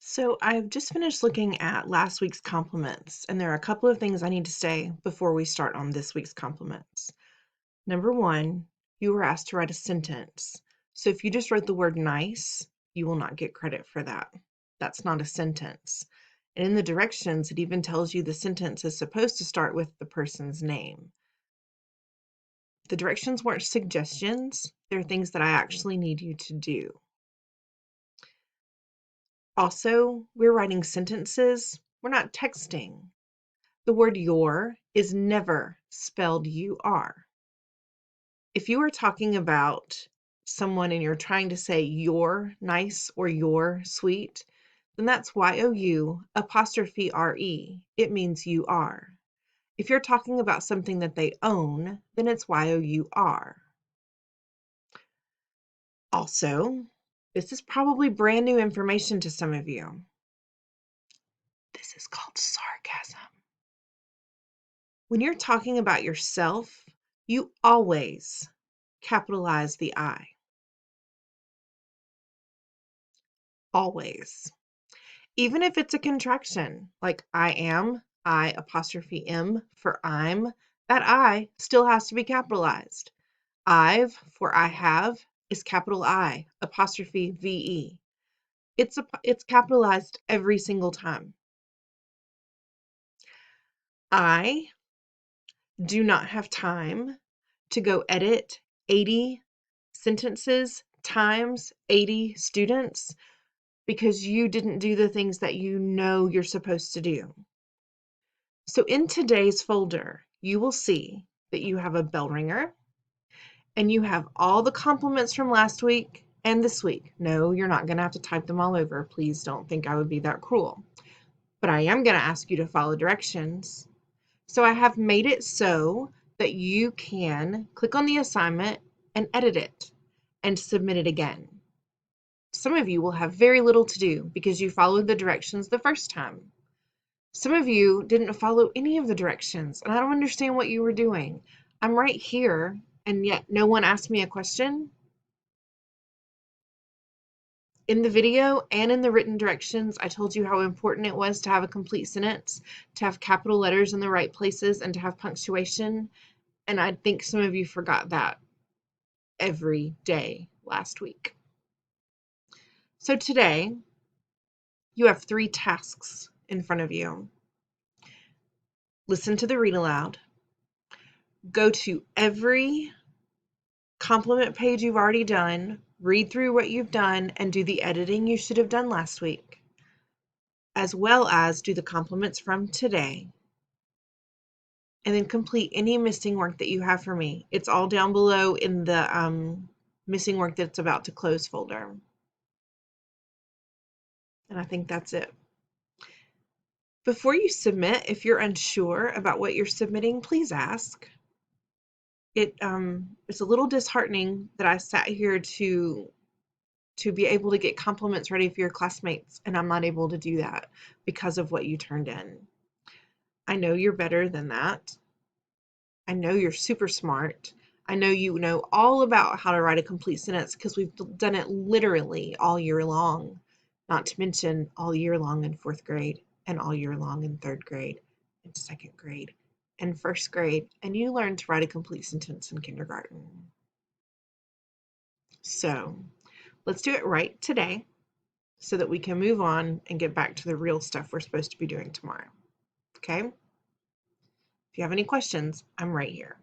So I've just finished looking at last week's compliments, and there are a couple of things I need to say before we start on this week's compliments. Number one, you were asked to write a sentence. So if you just wrote the word nice, you will not get credit for that. That's not a sentence. And in the directions, it even tells you the sentence is supposed to start with the person's name. The directions weren't suggestions, they're things that I actually need you to do. Also, we're writing sentences, we're not texting. The word your is never spelled you-are. If you are talking about someone and you're trying to say you're nice or you're sweet, then that's Y-O-U apostrophe R-E. It means you are. If you're talking about something that they own, then it's Y-O-U-R. Also, this is probably brand new information to some of you. This is called sarcasm. When you're talking about yourself, you always capitalize the I. Always. Even if it's a contraction, like I am, I apostrophe M for I'm, that I still has to be capitalized. I've for I have is capital I apostrophe VE. It's capitalized every single time. I do not have time to go edit 80 sentences times 80 students because you didn't do the things that you know you're supposed to do. So in today's folder, you will see that you have a bell ringer and you have all the compliments from last week and this week. No, you're not going to have to type them all over. Please don't think I would be that cruel. But I am going to ask you to follow directions. So I have made it so that you can click on the assignment and edit it and submit it again. Some of you will have very little to do because you followed the directions the first time. Some of you didn't follow any of the directions, and I don't understand what you were doing. I'm right here, and yet no one asked me a question. In the video and in the written directions, I told you how important it was to have a complete sentence, to have capital letters in the right places, and to have punctuation. And I think some of you forgot that every day last week. So today, you have 3 tasks in front of you. Listen to the read aloud. Go to every compliment page you've already done, read through what you've done, and do the editing you should have done last week, as well as do the compliments from today. And then complete any missing work that you have for me. It's all down below in the missing work that's about to close folder. And I think that's it. Before you submit, if you're unsure about what you're submitting, please ask. It's a little disheartening that I sat here to be able to get compliments ready for your classmates, and I'm not able to do that because of what you turned in. I know you're better than that. I know you're super smart. I know you know all about how to write a complete sentence because we've done it literally all year long, not to mention all year long in 4th grade and all year long in 3rd grade and 2nd grade and 1st grade, and you learned to write a complete sentence in kindergarten. So let's do it right today so that we can move on and get back to the real stuff we're supposed to be doing tomorrow. Okay? If you have any questions, I'm right here.